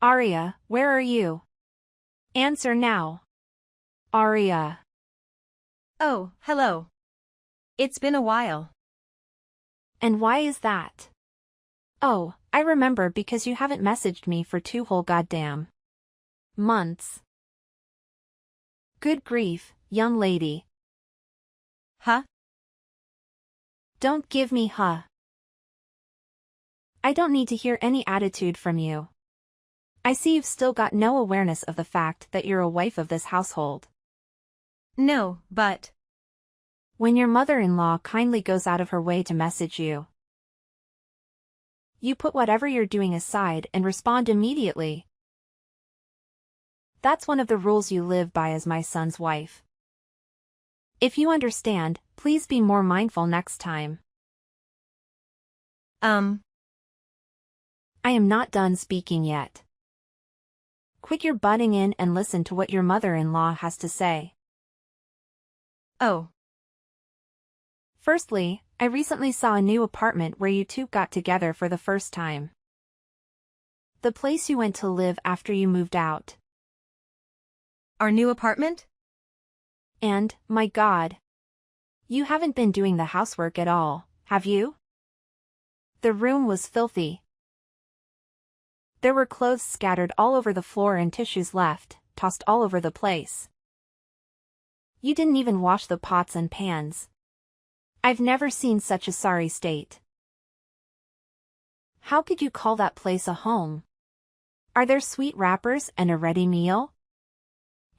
Arya, where are you? Answer now. Arya. Oh, hello. It's been a while. And why is that? Oh, I remember because you haven't messaged me for 2 whole goddamn months. Good grief, young lady. Huh? Don't give me huh. I don't need to hear any attitude from you. I see you've still got no awareness of the fact that you're a wife of this household. No, but... When your mother-in-law kindly goes out of her way to message you, you put whatever you're doing aside and respond immediately. That's one of the rules you live by as my son's wife. If you understand, please be more mindful next time. I am not done speaking yet. Quit your butting in and listen to what your mother-in-law has to say. Oh. Firstly, I recently saw a new apartment where you two got together for the first time. The place you went to live after you moved out. Our new apartment? And, my God, you haven't been doing the housework at all, have you? The room was filthy. There were clothes scattered all over the floor and tissues left, tossed all over the place. You didn't even wash the pots and pans. I've never seen such a sorry state. How could you call that place a home? Are there sweet wrappers and a ready meal?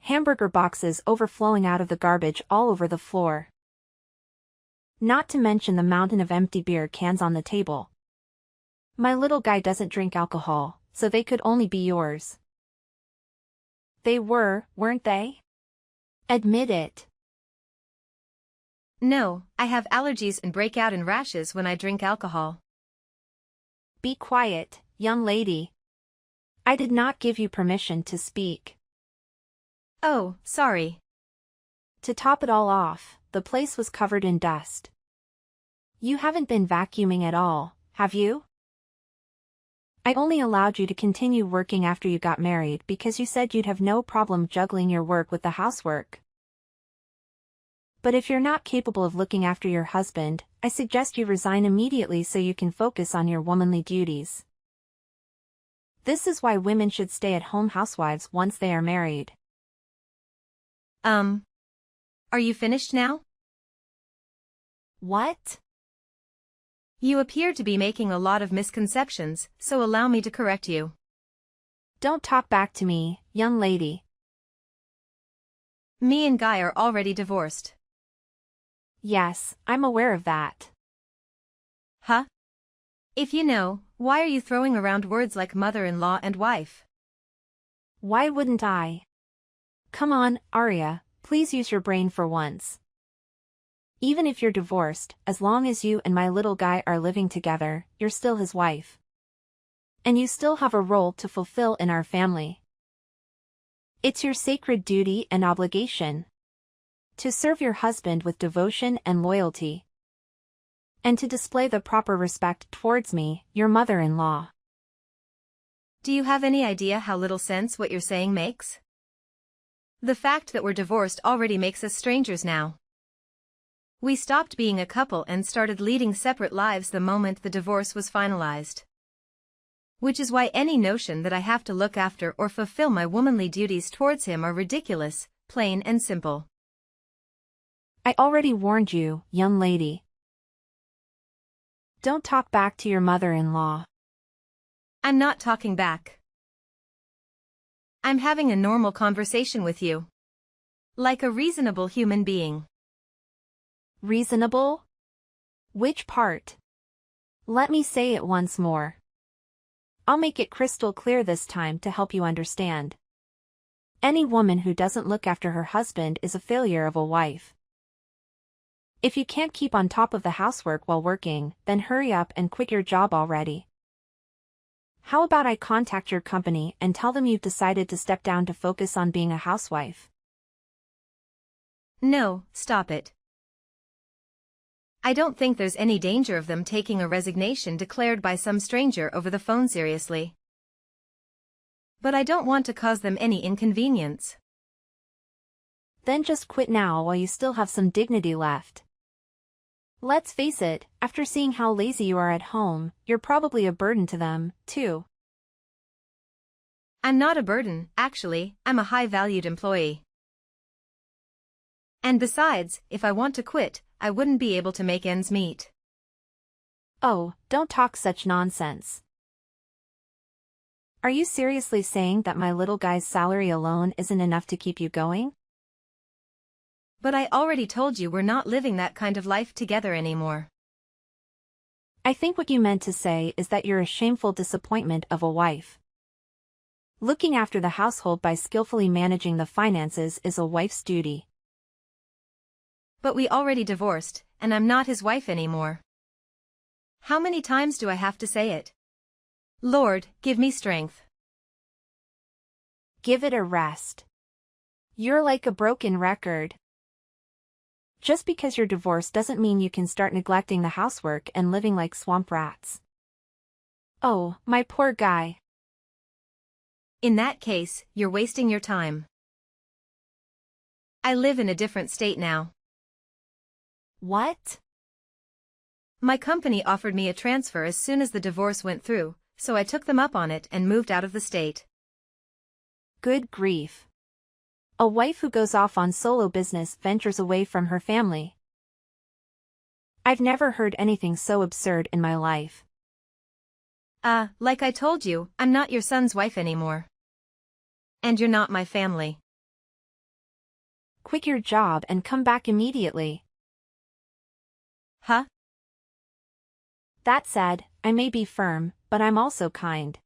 Hamburger boxes overflowing out of the garbage all over the floor. Not to mention the mountain of empty beer cans on the table. My little guy doesn't drink alcohol, so they could only be yours. They were, weren't they? Admit it. No, I have allergies and break out in rashes when I drink alcohol. Be quiet, young lady. I did not give you permission to speak. Oh, sorry. To top it all off, the place was covered in dust. You haven't been vacuuming at all, have you? I only allowed you to continue working after you got married because you said you'd have no problem juggling your work with the housework. But if you're not capable of looking after your husband, I suggest you resign immediately so you can focus on your womanly duties. This is why women should stay at home housewives once they are married. Are you finished now? What? You appear to be making a lot of misconceptions, so allow me to correct you. Don't talk back to me, young lady. Me and Guy are already divorced. Yes, I'm aware of that. Huh? If you know, why are you throwing around words like mother-in-law and wife? Why wouldn't I? Come on, Arya, please use your brain for once. Even if you're divorced, as long as you and my little guy are living together, you're still his wife. And you still have a role to fulfill in our family. It's your sacred duty and obligation to serve your husband with devotion and loyalty, and to display the proper respect towards me, your mother-in-law. Do you have any idea how little sense what you're saying makes? The fact that we're divorced already makes us strangers now. We stopped being a couple and started leading separate lives the moment the divorce was finalized. Which is why any notion that I have to look after or fulfill my womanly duties towards him are ridiculous, plain and simple. I already warned you, young lady. Don't talk back to your mother-in-law. I'm not talking back. I'm having a normal conversation with you. Like a reasonable human being. Reasonable? Which part? Let me say it once more. I'll make it crystal clear this time to help you understand. Any woman who doesn't look after her husband is a failure of a wife. If you can't keep on top of the housework while working, then hurry up and quit your job already. How about I contact your company and tell them you've decided to step down to focus on being a housewife? No, stop it. I don't think there's any danger of them taking a resignation declared by some stranger over the phone seriously. But I don't want to cause them any inconvenience. Then just quit now while you still have some dignity left. Let's face it, after seeing how lazy you are at home, you're probably a burden to them, too. I'm not a burden, actually, I'm a high-valued employee. And besides, if I want to quit, I wouldn't be able to make ends meet. Oh, don't talk such nonsense. Are you seriously saying that my little guy's salary alone isn't enough to keep you going? But I already told you we're not living that kind of life together anymore. I think what you meant to say is that you're a shameful disappointment of a wife. Looking after the household by skillfully managing the finances is a wife's duty. But we already divorced, and I'm not his wife anymore. How many times do I have to say it? Lord, give me strength. Give it a rest. You're like a broken record. Just because you're divorced doesn't mean you can start neglecting the housework and living like swamp rats. Oh, my poor guy. In that case, you're wasting your time. I live in a different state now. What? My company offered me a transfer as soon as the divorce went through, so I took them up on it and moved out of the state. Good grief. A wife who goes off on solo business ventures away from her family. I've never heard anything so absurd in my life. Like I told you, I'm not your son's wife anymore. And you're not my family. Quit your job and come back immediately. Huh? That said, I may be firm, but I'm also kind.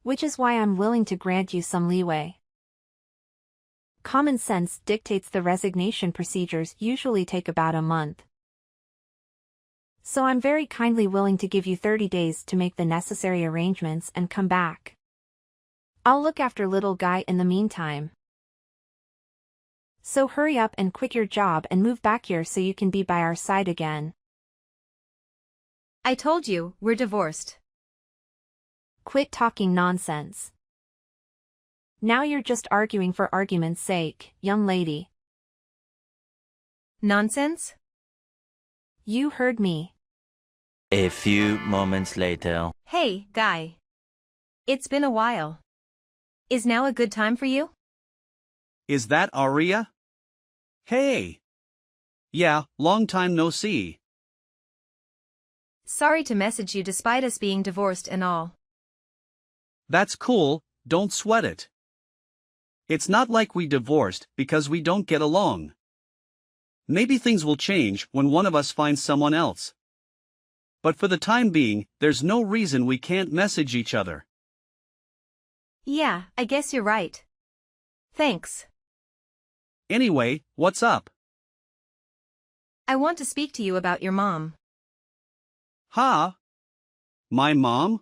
Which is why I'm willing to grant you some leeway. Common sense dictates the resignation procedures usually take about a month. So I'm very kindly willing to give you 30 days to make the necessary arrangements and come back. I'll look after little guy in the meantime. So hurry up and quit your job and move back here so you can be by our side again. I told you, we're divorced. Quit talking nonsense. Now you're just arguing for argument's sake, young lady. Nonsense? You heard me. A few moments later. Hey, guy. It's been a while. Is now a good time for you? Is that Aria? Hey! Yeah, long time no see. Sorry to message you despite us being divorced and all. That's cool, don't sweat it. It's not like we divorced because we don't get along. Maybe things will change when one of us finds someone else. But for the time being, there's no reason we can't message each other. Yeah, I guess you're right. Thanks. Anyway, what's up? I want to speak to you about your mom. Huh? My mom?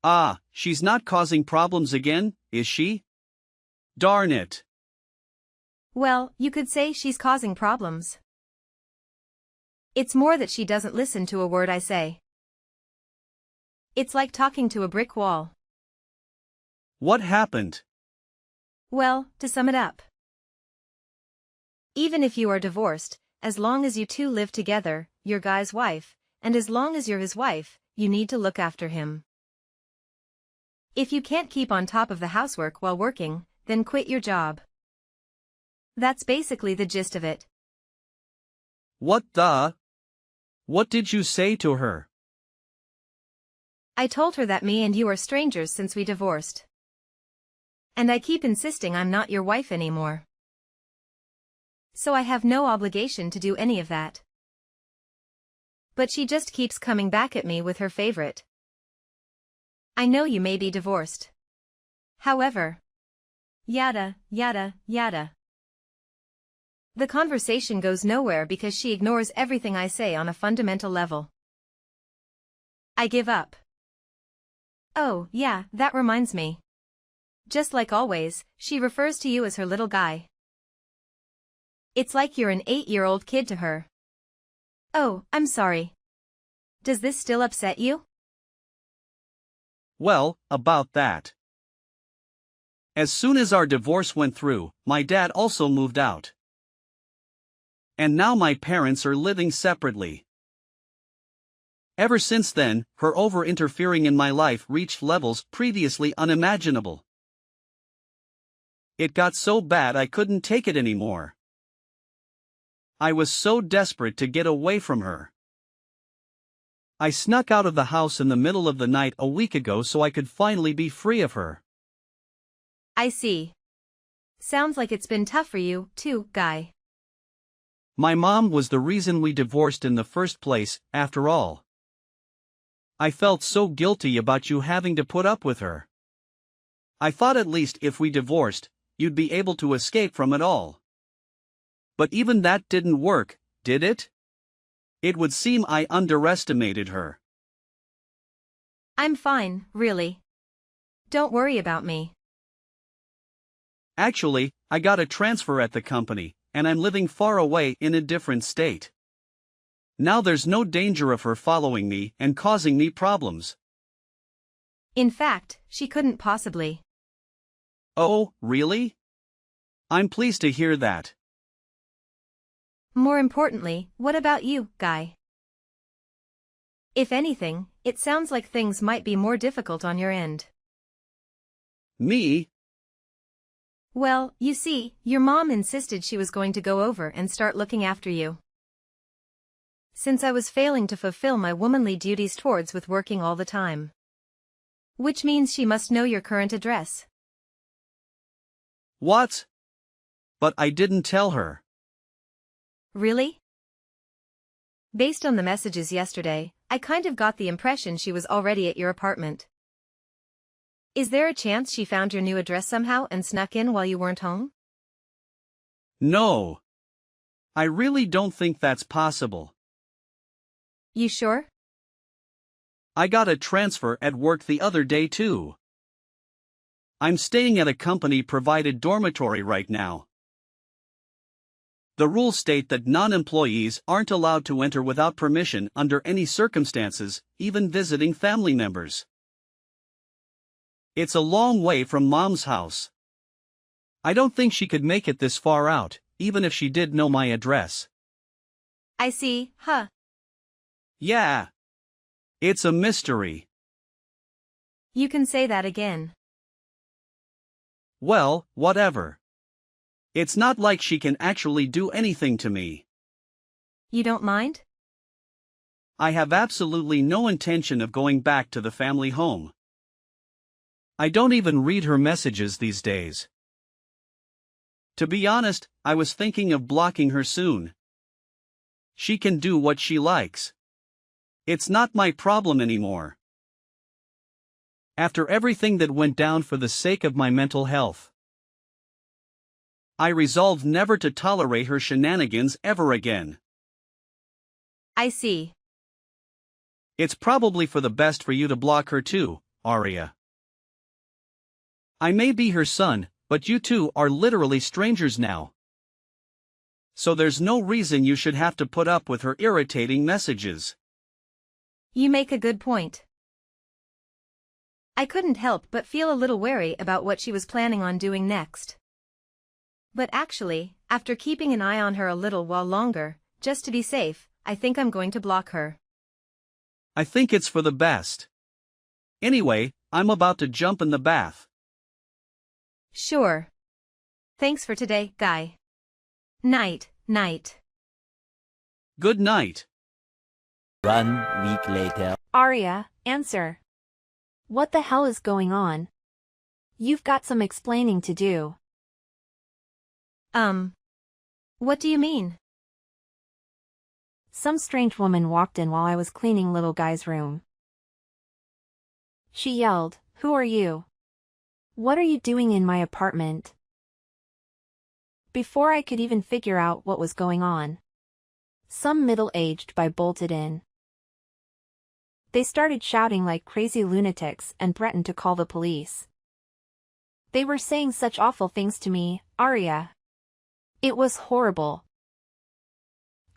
Ah, she's not causing problems again, is she? Darn it. Well, you could say she's causing problems. It's more that she doesn't listen to a word I say. It's like talking to a brick wall. What happened? Well, to sum it up. Even if you are divorced, as long as you two live together, you're Guy's wife, and as long as you're his wife, you need to look after him. If you can't keep on top of the housework while working, then quit your job. That's basically the gist of it. What did you say to her? I told her that me and you are strangers since we divorced. And I keep insisting I'm not your wife anymore. So I have no obligation to do any of that. But she just keeps coming back at me with her favorite. I know you may be divorced. However, yada, yada, yada. The conversation goes nowhere because she ignores everything I say on a fundamental level. I give up. Oh, yeah, that reminds me. Just like always, she refers to you as her little guy. It's like you're an 8-year-old kid to her. Oh, I'm sorry. Does this still upset you? Well, about that. As soon as our divorce went through, my dad also moved out. And now my parents are living separately. Ever since then, her over-interfering in my life reached levels previously unimaginable. It got so bad I couldn't take it anymore. I was so desperate to get away from her. I snuck out of the house in the middle of the night a week ago so I could finally be free of her. I see. Sounds like it's been tough for you, too, Guy. My mom was the reason we divorced in the first place, after all. I felt so guilty about you having to put up with her. I thought at least if we divorced, you'd be able to escape from it all. But even that didn't work, did it? It would seem I underestimated her. I'm fine, really. Don't worry about me. Actually, I got a transfer at the company, and I'm living far away in a different state. Now there's no danger of her following me and causing me problems. In fact, she couldn't possibly. Oh, really? I'm pleased to hear that. More importantly, what about you, Guy? If anything, it sounds like things might be more difficult on your end. Me? Well, you see, your mom insisted she was going to go over and start looking after you. Since I was failing to fulfill my womanly duties towards with working all the time. Which means she must know your current address. What? But I didn't tell her. Really? Based on the messages yesterday, I kind of got the impression she was already at your apartment. Is there a chance she found your new address somehow and snuck in while you weren't home? No. I really don't think that's possible. You sure? I got a transfer at work the other day too. I'm staying at a company-provided dormitory right now. The rules state that non-employees aren't allowed to enter without permission under any circumstances, even visiting family members. It's a long way from Mom's house. I don't think she could make it this far out, even if she did know my address. I see, huh? Yeah. It's a mystery. You can say that again. Well, whatever. It's not like she can actually do anything to me. You don't mind? I have absolutely no intention of going back to the family home. I don't even read her messages these days. To be honest, I was thinking of blocking her soon. She can do what she likes. It's not my problem anymore. After everything that went down for the sake of my mental health, I resolved never to tolerate her shenanigans ever again. I see. It's probably for the best for you to block her too, Aria. I may be her son, but you two are literally strangers now. So there's no reason you should have to put up with her irritating messages. You make a good point. I couldn't help but feel a little wary about what she was planning on doing next. But actually, after keeping an eye on her a little while longer, just to be safe, I think I'm going to block her. I think it's for the best. Anyway, I'm about to jump in the bath. Sure. Thanks for today, Guy. Night, night. Good night. 1 week later. Arya, answer. What the hell is going on? You've got some explaining to do. What do you mean? Some strange woman walked in while I was cleaning little Guy's room. She yelled, "Who are you? What are you doing in my apartment?" Before I could even figure out what was going on, some middle-aged guy bolted in. They started shouting like crazy lunatics and threatened to call the police. They were saying such awful things to me, Arya. It was horrible.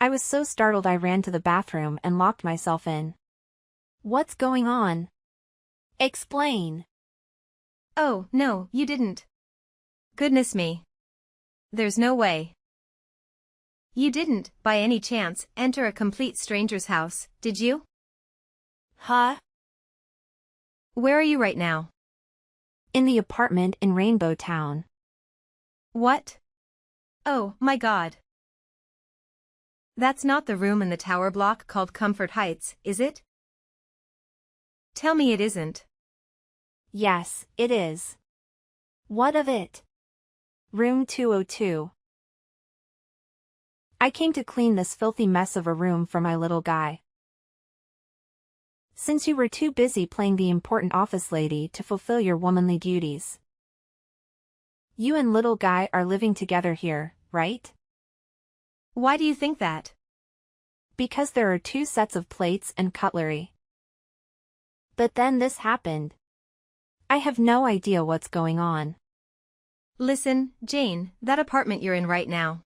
I was so startled I ran to the bathroom and locked myself in. What's going on? Explain. Oh, no, you didn't. Goodness me. There's no way. You didn't, by any chance, enter a complete stranger's house, did you? Huh? Where are you right now? In the apartment in Rainbow Town. What? Oh, my God. That's not the room in the tower block called Comfort Heights, is it? Tell me it isn't. Yes, it is. What of it? Room 202. I came to clean this filthy mess of a room for my little guy. Since you were too busy playing the important office lady to fulfill your womanly duties. You and little guy are living together here, right? Why do you think that? Because there are 2 sets of plates and cutlery. But then this happened. I have no idea what's going on. Listen, Jane, that apartment you're in right now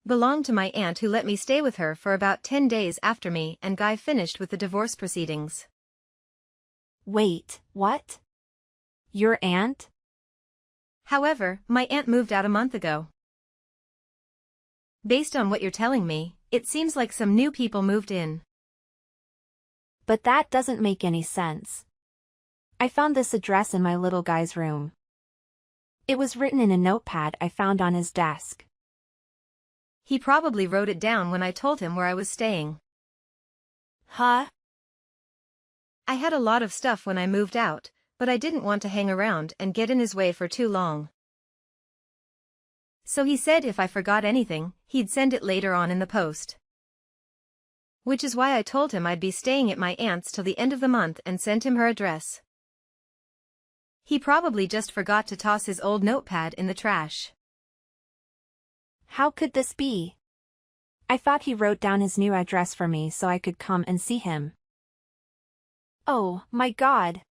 belonged to my aunt who let me stay with her for about 10 days after me and Guy finished with the divorce proceedings. Wait, what? Your aunt? However, my aunt moved out a month ago. Based on what you're telling me, it seems like some new people moved in. But that doesn't make any sense. I found this address in my little guy's room. It was written in a notepad I found on his desk. He probably wrote it down when I told him where I was staying. Huh? I had a lot of stuff when I moved out, but I didn't want to hang around and get in his way for too long. So he said if I forgot anything, he'd send it later on in the post. Which is why I told him I'd be staying at my aunt's till the end of the month and sent him her address. He probably just forgot to toss his old notepad in the trash. How could this be? I thought he wrote down his new address for me so I could come and see him. Oh, my God.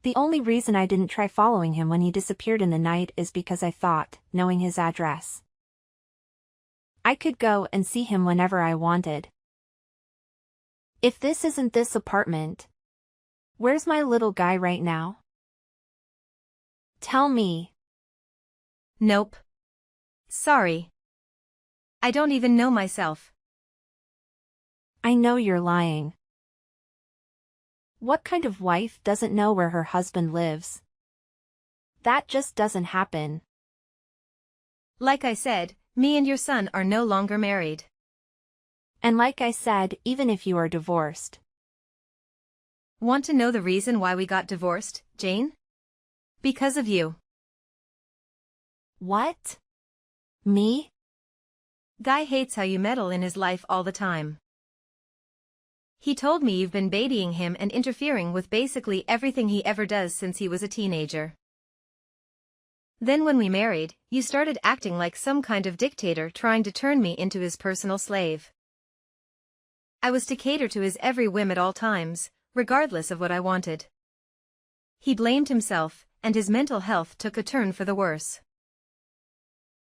The only reason I didn't try following him when he disappeared in the night is because I thought, knowing his address, I could go and see him whenever I wanted. If this isn't this apartment, where's my little guy right now? Tell me. Nope. Sorry. I don't even know myself. I know you're lying. What kind of wife doesn't know where her husband lives? That just doesn't happen. Like I said, me and your son are no longer married. And like I said, even if you are divorced. Want to know the reason why we got divorced, Jane? Because of you. What? Me? Guy hates how you meddle in his life all the time. He told me you've been babying him and interfering with basically everything he ever does since he was a teenager. Then when we married, you started acting like some kind of dictator trying to turn me into his personal slave. I was to cater to his every whim at all times, regardless of what I wanted. He blamed himself, and his mental health took a turn for the worse.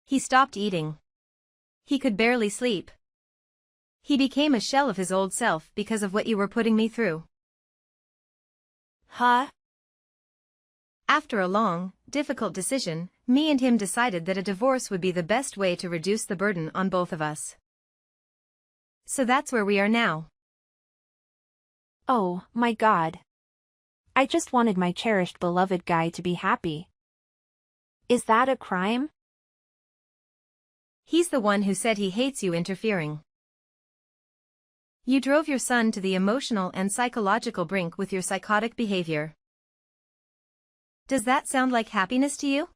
He stopped eating. He could barely sleep. He became a shell of his old self because of what you were putting me through. Huh? After a long, difficult decision, me and him decided that a divorce would be the best way to reduce the burden on both of us. So that's where we are now. Oh, my God. I just wanted my cherished beloved guy to be happy. Is that a crime? He's the one who said he hates you interfering. You drove your son to the emotional and psychological brink with your psychotic behavior. Does that sound like happiness to you?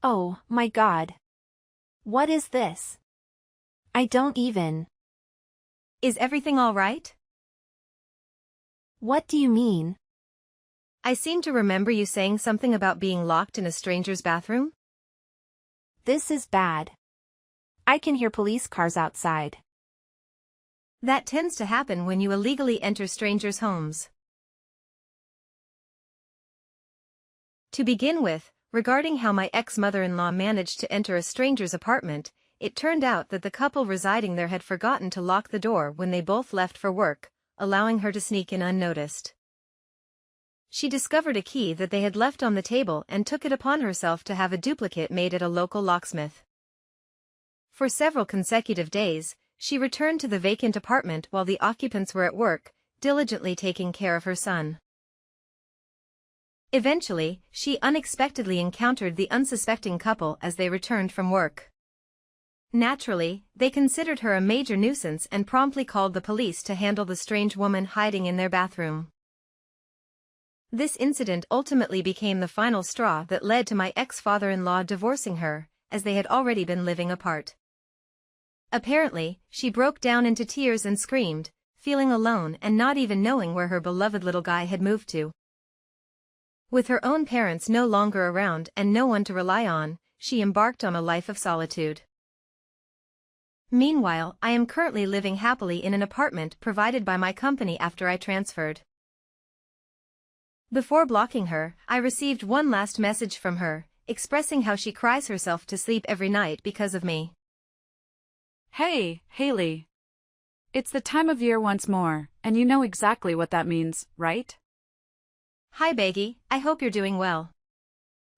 Oh, my God. What is this? I don't even. Is everything all right? What do you mean? I seem to remember you saying something about being locked in a stranger's bathroom. This is bad. I can hear police cars outside. That tends to happen when you illegally enter strangers' homes. To begin with, regarding how my ex-mother-in-law managed to enter a stranger's apartment, it turned out that the couple residing there had forgotten to lock the door when they both left for work, allowing her to sneak in unnoticed. she discovered a key that they had left on the table and took it upon herself to have a duplicate made at a local locksmith. For several consecutive days, she returned to the vacant apartment while the occupants were at work, diligently taking care of her son. Eventually, she unexpectedly encountered the unsuspecting couple as they returned from work. Naturally, they considered her a major nuisance and promptly called the police to handle the strange woman hiding in their bathroom. This incident ultimately became the final straw that led to my ex-father-in-law divorcing her, as they had already been living apart. Apparently, she broke down into tears and screamed, feeling alone and not even knowing where her beloved little guy had moved to. With her own parents no longer around and no one to rely on, she embarked on a life of solitude. Meanwhile, I am currently living happily in an apartment provided by my company after I transferred. Before blocking her, I received one last message from her, expressing how she cries herself to sleep every night because of me. Hey, Haley. It's the time of year once more, and you know exactly what that means, right? Hi Beggy, I hope you're doing well.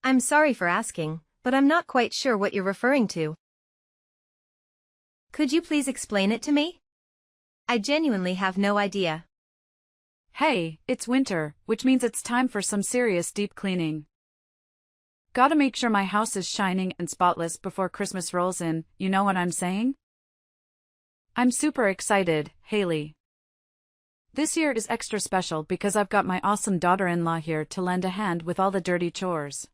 I'm sorry for asking, but I'm not quite sure what you're referring to. Could you please explain it to me? I genuinely have no idea. Hey, it's winter, which means it's time for some serious deep cleaning. Gotta make sure my house is shining and spotless before Christmas rolls in, you know what I'm saying? I'm super excited, Haley. This year is extra special because I've got my awesome daughter-in-law here to lend a hand with all the dirty chores.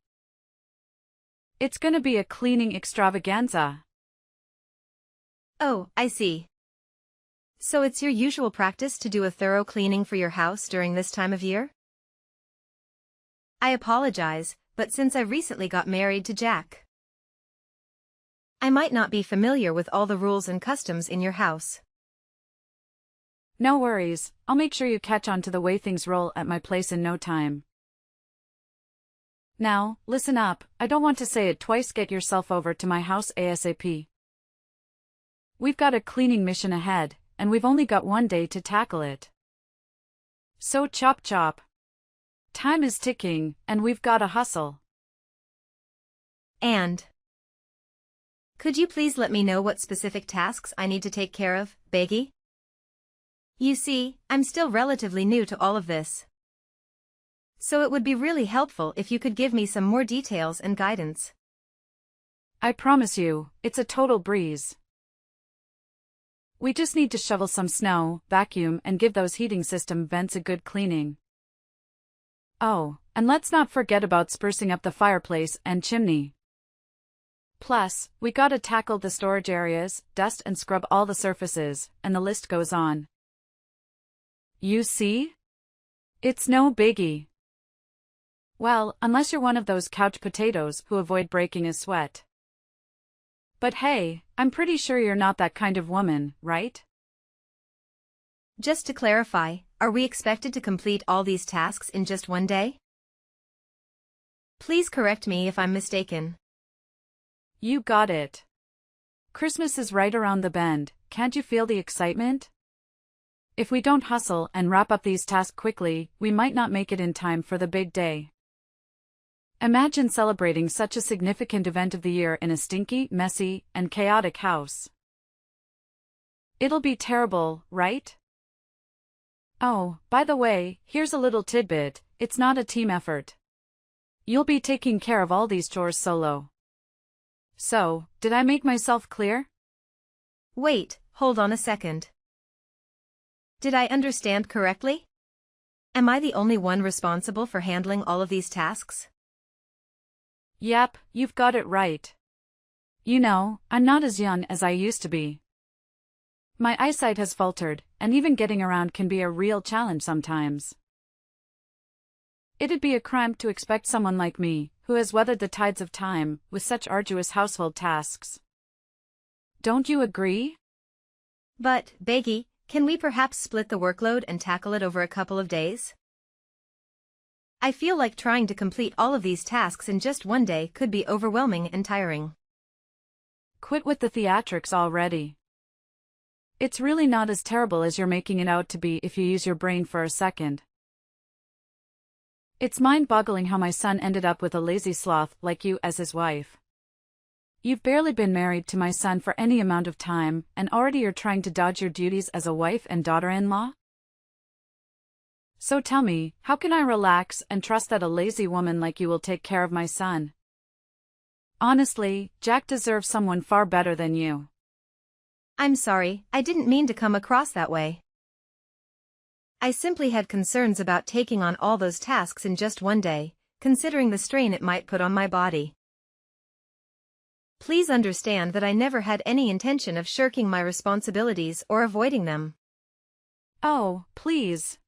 It's gonna be a cleaning extravaganza. Oh, I see. So it's your usual practice to do a thorough cleaning for your house during this time of year? I apologize, but since I recently got married to Jack, I might not be familiar with all the rules and customs in your house. No worries, I'll make sure you catch on to the way things roll at my place in no time. Now, listen up, I don't want to say it twice, get yourself over to my house ASAP. We've got a cleaning mission ahead, and we've only got one day to tackle it. So chop chop. Time is ticking, and we've got to hustle. And could you please let me know what specific tasks I need to take care of, Beggy? You see, I'm still relatively new to all of this. So it would be really helpful if you could give me some more details and guidance. I promise you, it's a total breeze. We just need to shovel some snow, vacuum, and give those heating system vents a good cleaning. Oh, and let's not forget about sprucing up the fireplace and chimney. Plus, we gotta tackle the storage areas, dust and scrub all the surfaces, and the list goes on. You see? It's no biggie. Well, unless you're one of those couch potatoes who avoid breaking a sweat. But hey, I'm pretty sure you're not that kind of woman, right? Just to clarify, are we expected to complete all these tasks in just one day? Please correct me if I'm mistaken. You got it. Christmas is right around the bend, can't you feel the excitement? If we don't hustle and wrap up these tasks quickly, we might not make it in time for the big day. Imagine celebrating such a significant event of the year in a stinky, messy, and chaotic house. It'll be terrible, right? Oh, by the way, here's a little tidbit, it's not a team effort. You'll be taking care of all these chores solo. So, did I make myself clear? Wait, hold on a second. Did I understand correctly? Am I the only one responsible for handling all of these tasks? Yep, you've got it right. You know, I'm not as young as I used to be. My eyesight has faltered, and even getting around can be a real challenge sometimes. It'd be a crime to expect someone like me, who has weathered the tides of time, with such arduous household tasks. Don't you agree? But, Beggy, can we perhaps split the workload and tackle it over a couple of days? I feel like trying to complete all of these tasks in just one day could be overwhelming and tiring. Quit with the theatrics already. It's really not as terrible as you're making it out to be if you use your brain for a second. It's mind-boggling how my son ended up with a lazy sloth like you as his wife. You've barely been married to my son for any amount of time, and already you're trying to dodge your duties as a wife and daughter-in-law? So tell me, how can I relax and trust that a lazy woman like you will take care of my son? Honestly, Jack deserves someone far better than you. I'm sorry, I didn't mean to come across that way. I simply had concerns about taking on all those tasks in just one day, considering the strain it might put on my body. Please understand that I never had any intention of shirking my responsibilities or avoiding them. Oh, please.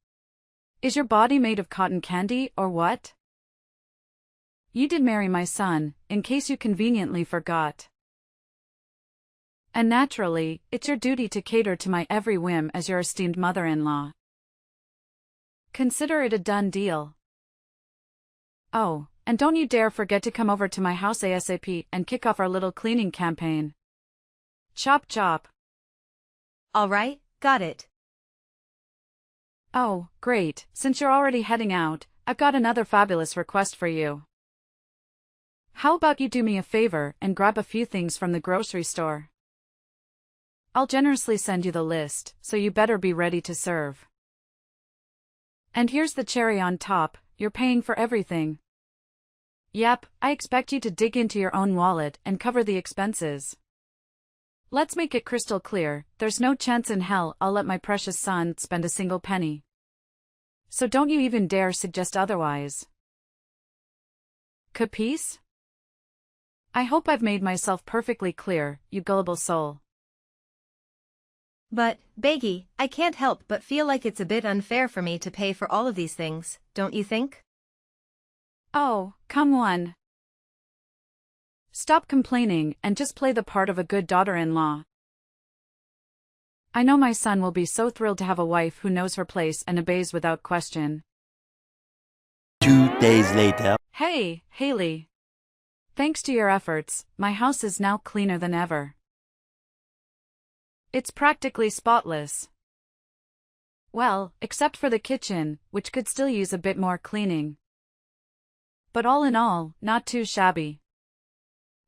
Is your body made of cotton candy or what? You did marry my son, in case you conveniently forgot. And naturally, it's your duty to cater to my every whim as your esteemed mother-in-law. Consider it a done deal. Oh, and don't you dare forget to come over to my house ASAP and kick off our little cleaning campaign. Chop chop. All right, got it. Oh, great, since you're already heading out, I've got another fabulous request for you. How about you do me a favor and grab a few things from the grocery store? I'll generously send you the list, so you better be ready to serve. And here's the cherry on top, you're paying for everything. Yep, I expect you to dig into your own wallet and cover the expenses. Let's make it crystal clear, there's no chance in hell I'll let my precious son spend a single penny. So don't you even dare suggest otherwise. Capice? I hope I've made myself perfectly clear, you gullible soul. But, Beggy, I can't help but feel like it's a bit unfair for me to pay for all of these things, don't you think? Oh, come on. Stop complaining and just play the part of a good daughter-in-law. I know my son will be so thrilled to have a wife who knows her place and obeys without question. 2 days later. Hey, Haley. Thanks to your efforts, my house is now cleaner than ever. It's practically spotless. Well, except for the kitchen, which could still use a bit more cleaning. But all in all, not too shabby.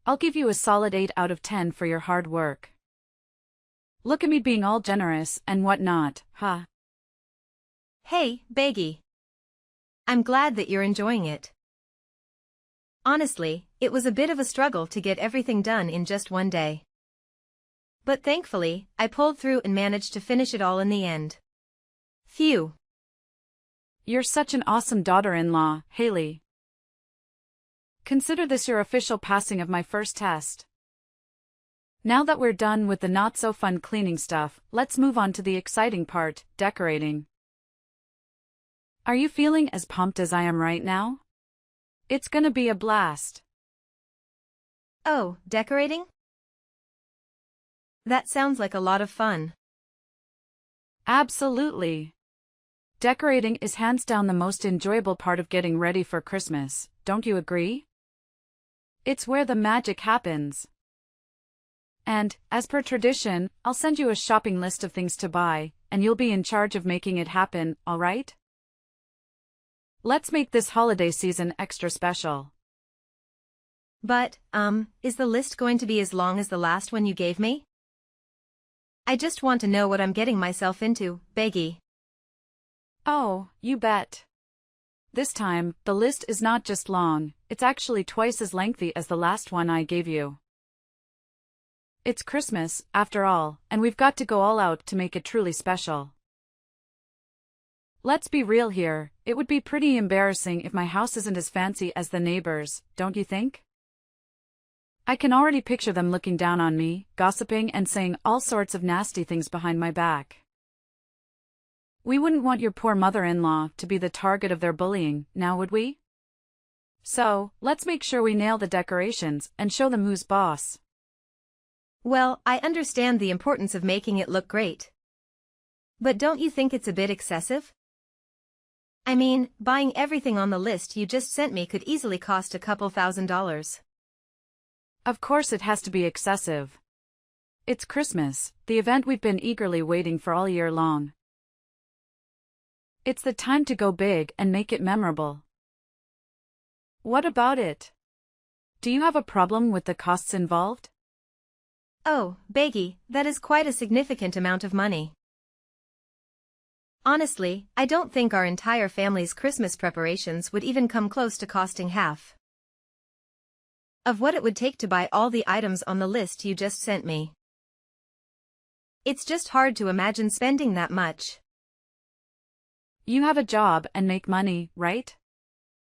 I'll give you a solid 8 out of 10 for your hard work. Look at me being all generous and whatnot, huh? Hey, Beggy. I'm glad that you're enjoying it. Honestly, it was a bit of a struggle to get everything done in just one day. But thankfully, I pulled through and managed to finish it all in the end. Phew. You're such an awesome daughter-in-law, Haley. Consider this your official passing of my first test. Now that we're done with the not-so-fun cleaning stuff, let's move on to the exciting part, decorating. Are you feeling as pumped as I am right now? It's gonna be a blast. Oh, decorating? That sounds like a lot of fun. Absolutely. Decorating is hands down the most enjoyable part of getting ready for Christmas, don't you agree? It's where the magic happens. And, as per tradition, I'll send you a shopping list of things to buy, and you'll be in charge of making it happen, alright? Let's make this holiday season extra special. But, is the list going to be as long as the last one you gave me? I just want to know what I'm getting myself into, Beggy. Oh, you bet. This time, the list is not just long, it's actually twice as lengthy as the last one I gave you. It's Christmas, after all, and we've got to go all out to make it truly special. Let's be real here, it would be pretty embarrassing if my house isn't as fancy as the neighbors, don't you think? I can already picture them looking down on me, gossiping and saying all sorts of nasty things behind my back. We wouldn't want your poor mother-in-law to be the target of their bullying, now would we? So, let's make sure we nail the decorations and show them who's boss. Well, I understand the importance of making it look great. But don't you think it's a bit excessive? I mean, buying everything on the list you just sent me could easily cost a couple $1,000s. Of course it has to be excessive. It's Christmas, the event we've been eagerly waiting for all year long. It's the time to go big and make it memorable. What about it? Do you have a problem with the costs involved? Oh, Beggy, that is quite a significant amount of money. Honestly, I don't think our entire family's Christmas preparations would even come close to costing half of what it would take to buy all the items on the list you just sent me. It's just hard to imagine spending that much. You have a job and make money, right?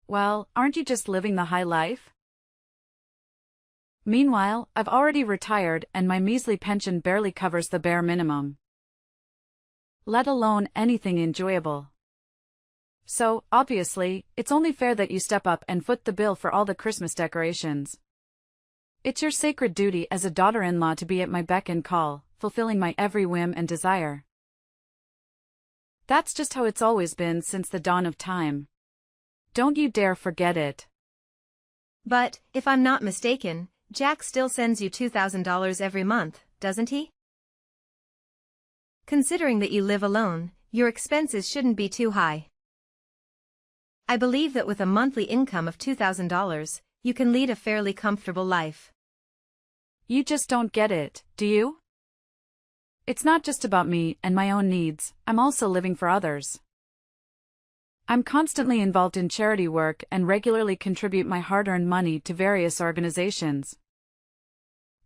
Well, aren't you just living the high life? Meanwhile, I've already retired and my measly pension barely covers the bare minimum, let alone anything enjoyable. So, obviously, it's only fair that you step up and foot the bill for all the Christmas decorations. It's your sacred duty as a daughter-in-law to be at my beck and call, fulfilling my every whim and desire. That's just how it's always been since the dawn of time. Don't you dare forget it. But, if I'm not mistaken, Jack still sends you $2,000 every month, doesn't he? Considering that you live alone, your expenses shouldn't be too high. I believe that with a monthly income of $2,000, you can lead a fairly comfortable life. You just don't get it, do you? It's not just about me and my own needs, I'm also living for others. I'm constantly involved in charity work and regularly contribute my hard-earned money to various organizations.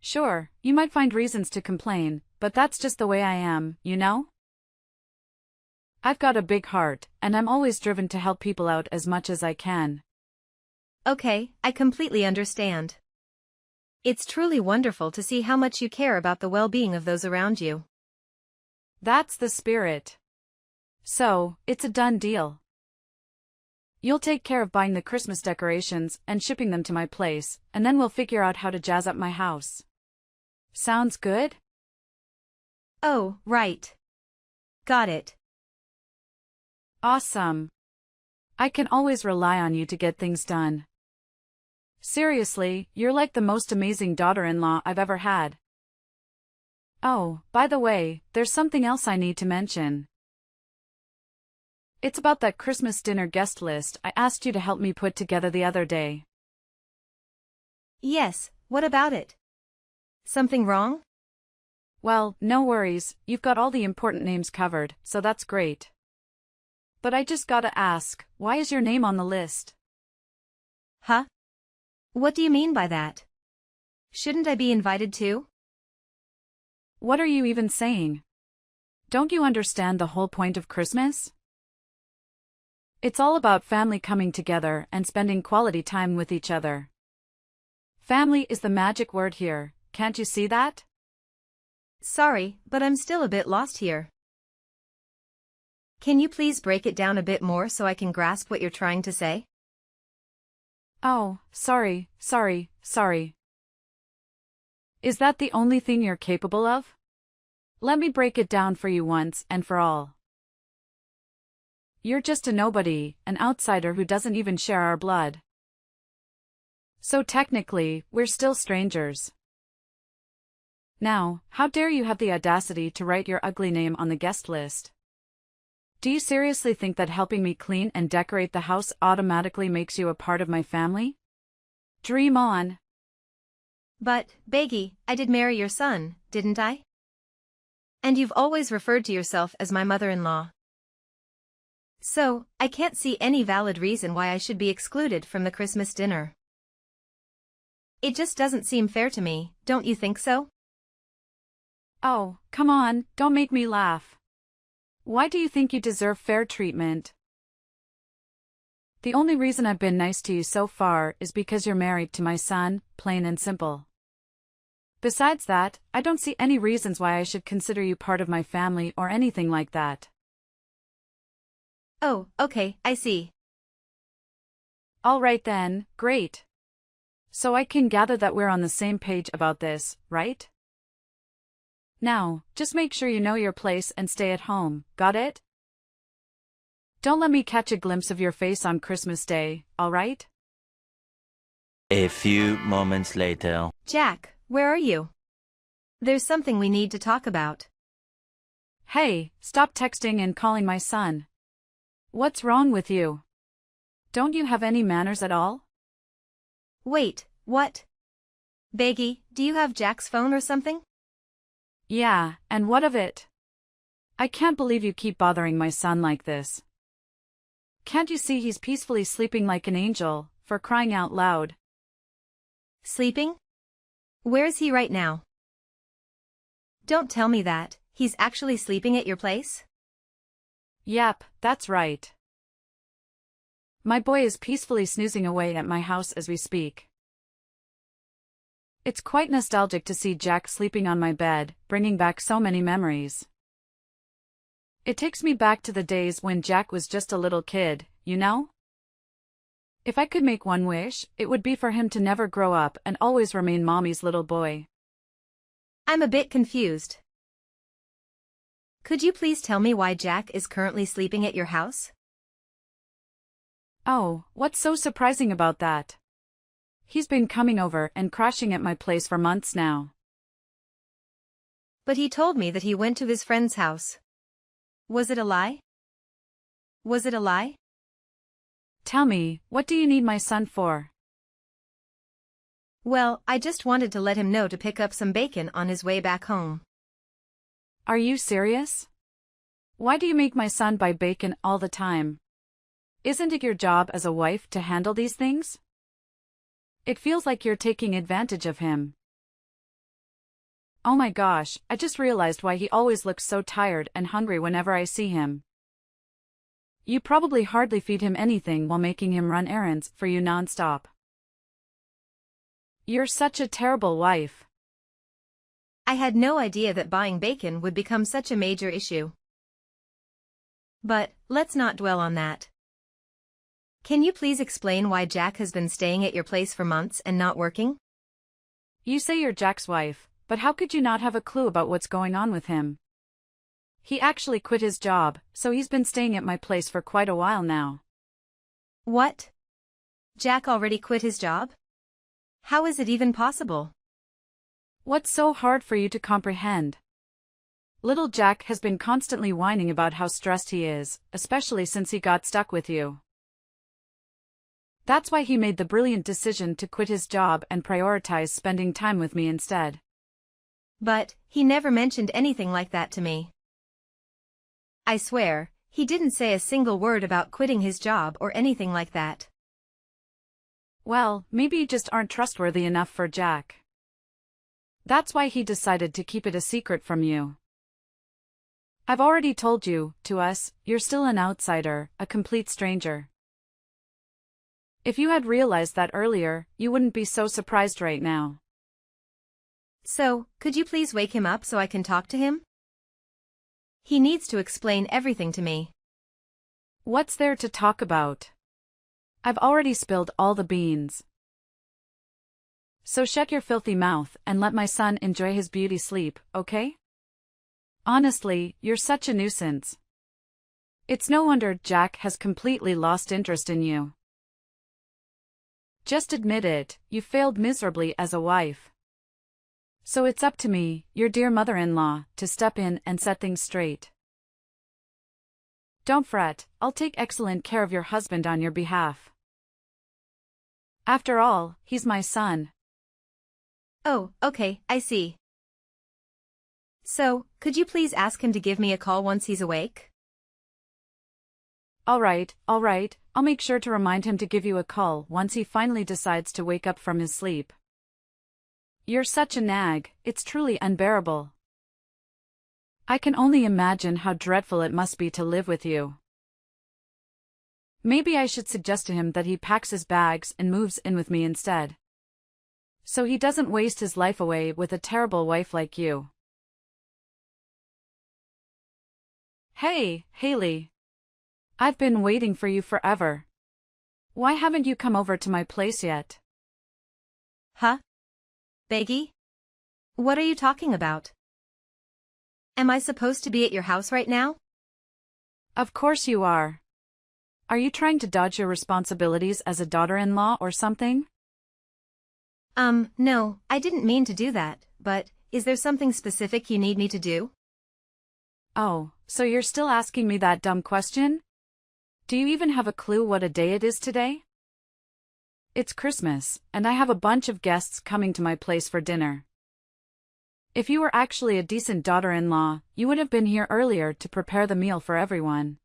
Sure, you might find reasons to complain, but that's just the way I am, you know? I've got a big heart, and I'm always driven to help people out as much as I can. Okay, I completely understand. It's truly wonderful to see how much you care about the well-being of those around you. That's the spirit. So, it's a done deal. You'll take care of buying the Christmas decorations and shipping them to my place, and then we'll figure out how to jazz up my house. Sounds good? Oh, right. Got it. Awesome. I can always rely on you to get things done. Seriously, you're like the most amazing daughter-in-law I've ever had. Oh, by the way, there's something else I need to mention. It's about that Christmas dinner guest list I asked you to help me put together the other day. Yes, what about it? Something wrong? Well, no worries, you've got all the important names covered, so that's great. But I just gotta ask, why is your name on the list? Huh? What do you mean by that? Shouldn't I be invited too? What are you even saying? Don't you understand the whole point of Christmas? It's all about family coming together and spending quality time with each other. Family is the magic word here, can't you see that? Sorry, but I'm still a bit lost here. Can you please break it down a bit more so I can grasp what you're trying to say? Oh, sorry. Is that the only thing you're capable of? Let me break it down for you once and for all. You're just a nobody, an outsider who doesn't even share our blood. So technically, we're still strangers. Now, how dare you have the audacity to write your ugly name on the guest list? Do you seriously think that helping me clean and decorate the house automatically makes you a part of my family? Dream on. But, Beggy, I did marry your son, didn't I? And you've always referred to yourself as my mother-in-law. So, I can't see any valid reason why I should be excluded from the Christmas dinner. It just doesn't seem fair to me, don't you think so? Oh, come on, don't make me laugh. Why do you think you deserve fair treatment? The only reason I've been nice to you so far is because you're married to my son, plain and simple. Besides that, I don't see any reasons why I should consider you part of my family or anything like that. Oh, okay, I see. All right then, great. So I can gather that we're on the same page about this, right? Now, just make sure you know your place and stay at home, got it? Don't let me catch a glimpse of your face on Christmas Day, all right? A few moments later. Jack, where are you? There's something we need to talk about. Hey, stop texting and calling my son. What's wrong with you? Don't you have any manners at all? Wait, what? Baggy, do you have Jack's phone or something? Yeah, and what of it? I can't believe you keep bothering my son like this. Can't you see he's peacefully sleeping like an angel, for crying out loud? Sleeping? Where is he right now? Don't tell me that, he's actually sleeping at your place? Yep, that's right. My boy is peacefully snoozing away at my house as we speak. It's quite nostalgic to see Jack sleeping on my bed, bringing back so many memories. It takes me back to the days when Jack was just a little kid, you know? If I could make one wish, it would be for him to never grow up and always remain Mommy's little boy. I'm a bit confused. Could you please tell me why Jack is currently sleeping at your house? Oh, what's so surprising about that? He's been coming over and crashing at my place for months now. But he told me that he went to his friend's house. Was it a lie? Was it a lie? Tell me, what do you need my son for? Well, I just wanted to let him know to pick up some bacon on his way back home. Are you serious? Why do you make my son buy bacon all the time? Isn't it your job as a wife to handle these things? It feels like you're taking advantage of him. Oh my gosh, I just realized why he always looks so tired and hungry whenever I see him. You probably hardly feed him anything while making him run errands for you non-stop. You're such a terrible wife. I had no idea that buying bacon would become such a major issue. But, let's not dwell on that. Can you please explain why Jack has been staying at your place for months and not working? You say you're Jack's wife, but how could you not have a clue about what's going on with him? He actually quit his job, so he's been staying at my place for quite a while now. What? Jack already quit his job? How is it even possible? What's so hard for you to comprehend? Little Jack has been constantly whining about how stressed he is, especially since he got stuck with you. That's why he made the brilliant decision to quit his job and prioritize spending time with me instead. But, he never mentioned anything like that to me. I swear, he didn't say a single word about quitting his job or anything like that. Well, maybe you just aren't trustworthy enough for Jack. That's why he decided to keep it a secret from you. I've already told you, to us, you're still an outsider, a complete stranger. If you had realized that earlier, you wouldn't be so surprised right now. So, could you please wake him up so I can talk to him? He needs to explain everything to me. What's there to talk about? I've already spilled all the beans. So shut your filthy mouth and let my son enjoy his beauty sleep, okay? Honestly, you're such a nuisance. It's no wonder Jack has completely lost interest in you. Just admit it, you failed miserably as a wife. So it's up to me, your dear mother-in-law, to step in and set things straight. Don't fret, I'll take excellent care of your husband on your behalf. After all, he's my son. Oh, okay, I see. So, could you please ask him to give me a call once he's awake? All right, I'll make sure to remind him to give you a call once he finally decides to wake up from his sleep. You're such a nag, it's truly unbearable. I can only imagine how dreadful it must be to live with you. Maybe I should suggest to him that he packs his bags and moves in with me instead. So he doesn't waste his life away with a terrible wife like you. Hey, Haley. I've been waiting for you forever. Why haven't you come over to my place yet? Huh? Baggy? What are you talking about? Am I supposed to be at your house right now? Of course you are. Are you trying to dodge your responsibilities as a daughter-in-law or something? No, I didn't mean to do that, but, is there something specific you need me to do? Oh, so you're still asking me that dumb question? Do you even have a clue what a day it is today? It's Christmas, and I have a bunch of guests coming to my place for dinner. If you were actually a decent daughter-in-law, you would have been here earlier to prepare the meal for everyone.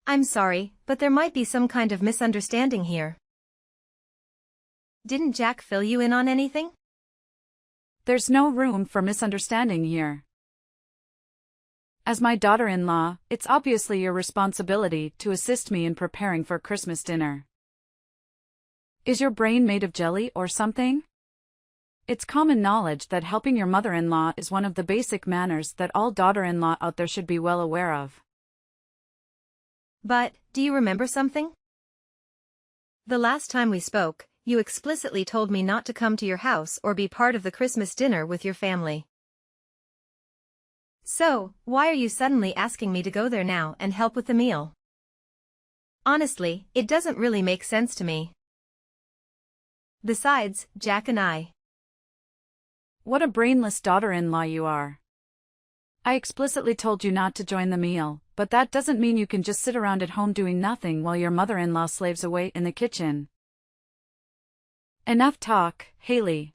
I'm sorry, but there might be some kind of misunderstanding here. Didn't Jack fill you in on anything? There's no room for misunderstanding here. As my daughter-in-law, it's obviously your responsibility to assist me in preparing for Christmas dinner. Is your brain made of jelly or something? It's common knowledge that helping your mother-in-law is one of the basic manners that all daughter-in-law out there should be well aware of. But, do you remember something? The last time we spoke, you explicitly told me not to come to your house or be part of the Christmas dinner with your family. So, why are you suddenly asking me to go there now and help with the meal? Honestly, it doesn't really make sense to me. Besides, Jack and I. What a brainless daughter-in-law you are. I explicitly told you not to join the meal, but that doesn't mean you can just sit around at home doing nothing while your mother-in-law slaves away in the kitchen. Enough talk, Haley.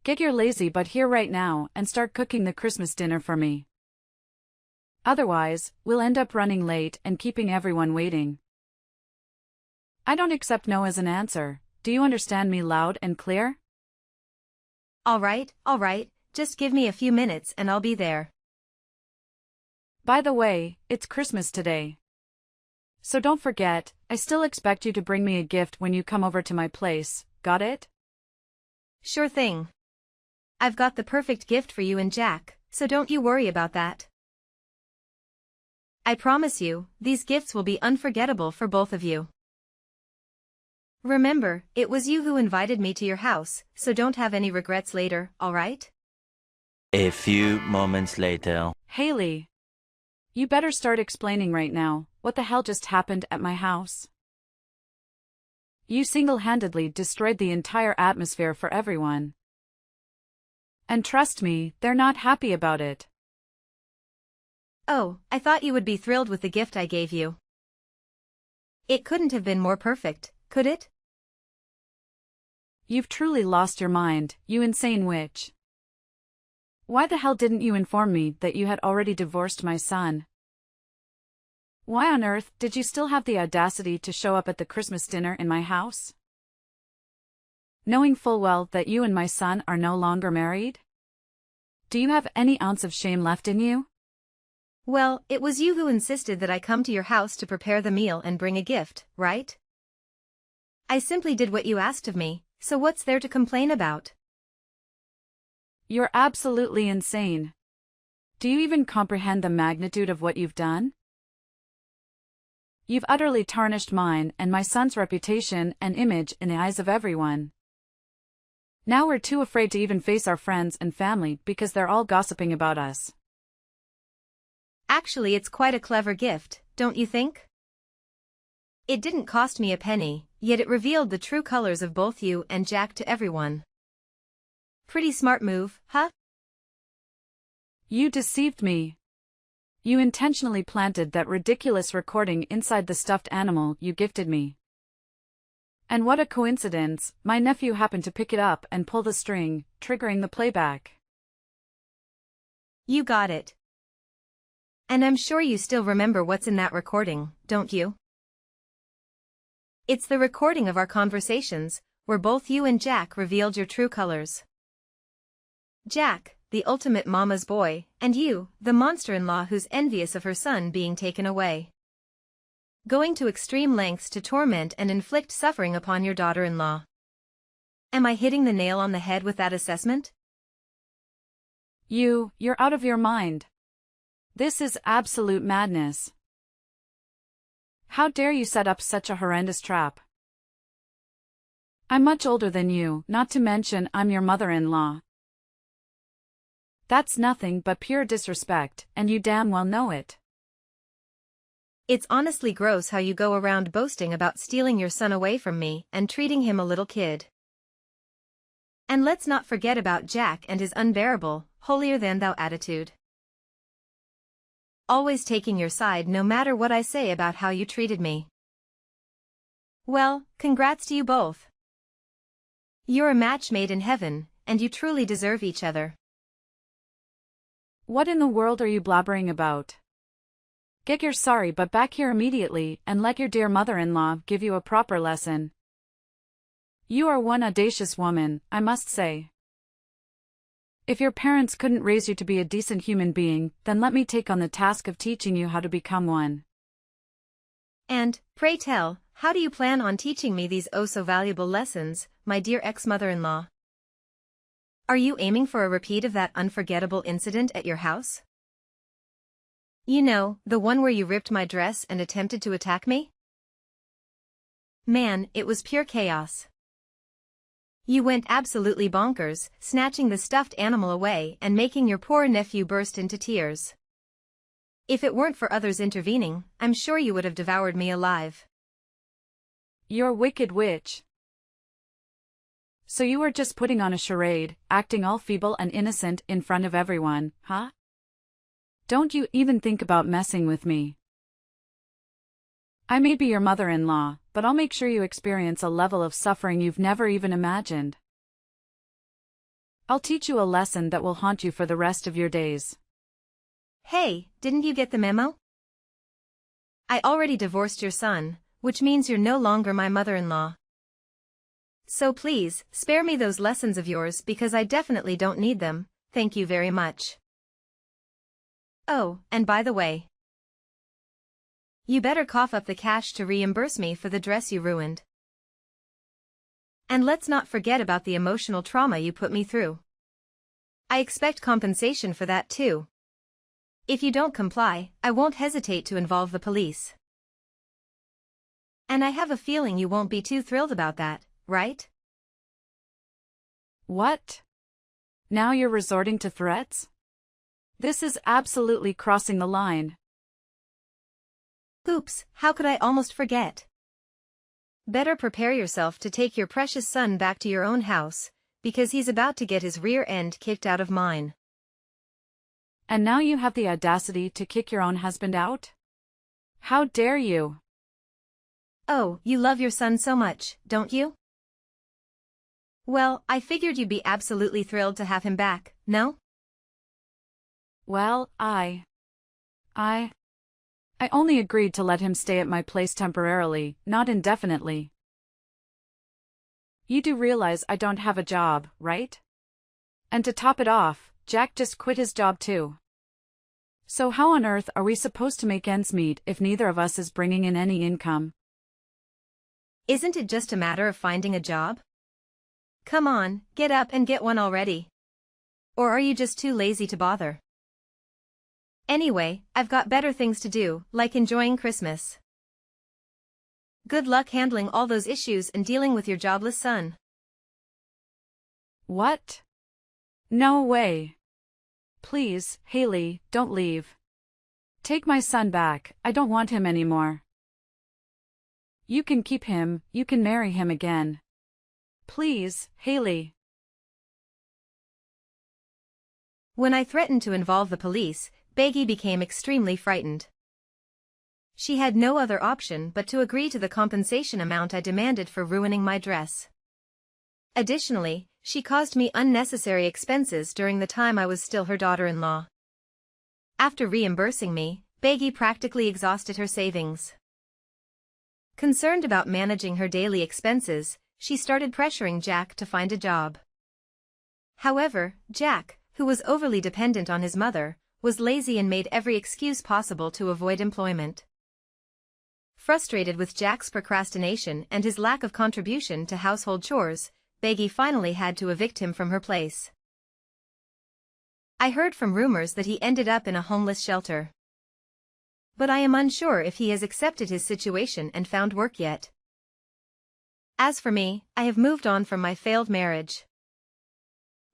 Get your lazy butt here right now and start cooking the Christmas dinner for me. Otherwise, we'll end up running late and keeping everyone waiting. I don't accept no as an answer. Do you understand me loud and clear? All right, just give me a few minutes and I'll be there. By the way, it's Christmas today. So don't forget, I still expect you to bring me a gift when you come over to my place, got it? Sure thing. I've got the perfect gift for you and Jack, so don't you worry about that. I promise you, these gifts will be unforgettable for both of you. Remember, it was you who invited me to your house, so don't have any regrets later, alright? A few moments later. Haley. You better start explaining right now, what the hell just happened at my house? You single-handedly destroyed the entire atmosphere for everyone. And trust me, they're not happy about it. Oh, I thought you would be thrilled with the gift I gave you. It couldn't have been more perfect, could it? You've truly lost your mind, you insane witch. Why the hell didn't you inform me that you had already divorced my son? Why on earth did you still have the audacity to show up at the Christmas dinner in my house? Knowing full well that you and my son are no longer married? Do you have any ounce of shame left in you? Well, it was you who insisted that I come to your house to prepare the meal and bring a gift, right? I simply did what you asked of me, so what's there to complain about? You're absolutely insane. Do you even comprehend the magnitude of what you've done? You've utterly tarnished mine and my son's reputation and image in the eyes of everyone. Now we're too afraid to even face our friends and family because they're all gossiping about us. Actually, it's quite a clever gift, don't you think? It didn't cost me a penny, yet it revealed the true colors of both you and Jack to everyone. Pretty smart move, huh? You deceived me. You intentionally planted that ridiculous recording inside the stuffed animal you gifted me. And what a coincidence, my nephew happened to pick it up and pull the string, triggering the playback. You got it. And I'm sure you still remember what's in that recording, don't you? It's the recording of our conversations, where both you and Jack revealed your true colors. Jack, the ultimate mama's boy, and you, the monster-in-law who's envious of her son being taken away. Going to extreme lengths to torment and inflict suffering upon your daughter-in-law. Am I hitting the nail on the head with that assessment? You're out of your mind. This is absolute madness. How dare you set up such a horrendous trap? I'm much older than you, not to mention I'm your mother-in-law. That's nothing but pure disrespect, and you damn well know it. It's honestly gross how you go around boasting about stealing your son away from me and treating him a little kid. And let's not forget about Jack and his unbearable, holier-than-thou attitude. Always taking your side no matter what I say about how you treated me. Well, congrats to you both. You're a match made in heaven, and you truly deserve each other. What in the world are you blabbering about? Get your sorry butt back here immediately and let your dear mother-in-law give you a proper lesson. You are one audacious woman, I must say. If your parents couldn't raise you to be a decent human being, then let me take on the task of teaching you how to become one. And, pray tell, how do you plan on teaching me these oh-so-valuable lessons, my dear ex-mother-in-law? Are you aiming for a repeat of that unforgettable incident at your house? You know, the one where you ripped my dress and attempted to attack me? Man, it was pure chaos. You went absolutely bonkers, snatching the stuffed animal away and making your poor nephew burst into tears. If it weren't for others intervening, I'm sure you would have devoured me alive. You're a wicked witch. So you were just putting on a charade, acting all feeble and innocent in front of everyone, huh? Don't you even think about messing with me. I may be your mother-in-law, but I'll make sure you experience a level of suffering you've never even imagined. I'll teach you a lesson that will haunt you for the rest of your days. Hey, didn't you get the memo? I already divorced your son, which means you're no longer my mother-in-law. So please, spare me those lessons of yours because I definitely don't need them, thank you very much. Oh, and by the way, you better cough up the cash to reimburse me for the dress you ruined. And let's not forget about the emotional trauma you put me through. I expect compensation for that too. If you don't comply, I won't hesitate to involve the police. And I have a feeling you won't be too thrilled about that, right? What? Now you're resorting to threats? This is absolutely crossing the line. Oops, how could I almost forget? Better prepare yourself to take your precious son back to your own house, because he's about to get his rear end kicked out of mine. And now you have the audacity to kick your own husband out? How dare you? Oh, you love your son so much, don't you? Well, I figured you'd be absolutely thrilled to have him back, no? Well, I only agreed to let him stay at my place temporarily, not indefinitely. You do realize I don't have a job, right? And to top it off, Jack just quit his job too. So how on earth are we supposed to make ends meet if neither of us is bringing in any income? Isn't it just a matter of finding a job? Come on, get up and get one already. Or are you just too lazy to bother? Anyway, I've got better things to do, like enjoying Christmas. Good luck handling all those issues and dealing with your jobless son. What? No way. Please, Haley, don't leave. Take my son back, I don't want him anymore. You can keep him, you can marry him again. Please, Haley. When I threatened to involve the police, Beggy became extremely frightened. She had no other option but to agree to the compensation amount I demanded for ruining my dress. Additionally, she caused me unnecessary expenses during the time I was still her daughter-in-law. After reimbursing me, Beggy practically exhausted her savings. Concerned about managing her daily expenses, she started pressuring Jack to find a job. However, Jack, who was overly dependent on his mother, was lazy and made every excuse possible to avoid employment. Frustrated with Jack's procrastination and his lack of contribution to household chores, Beggy finally had to evict him from her place. I heard from rumors that he ended up in a homeless shelter. But I am unsure if he has accepted his situation and found work yet. As for me, I have moved on from my failed marriage.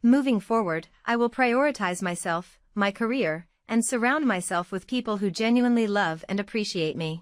Moving forward, I will prioritize myself, my career, and surround myself with people who genuinely love and appreciate me.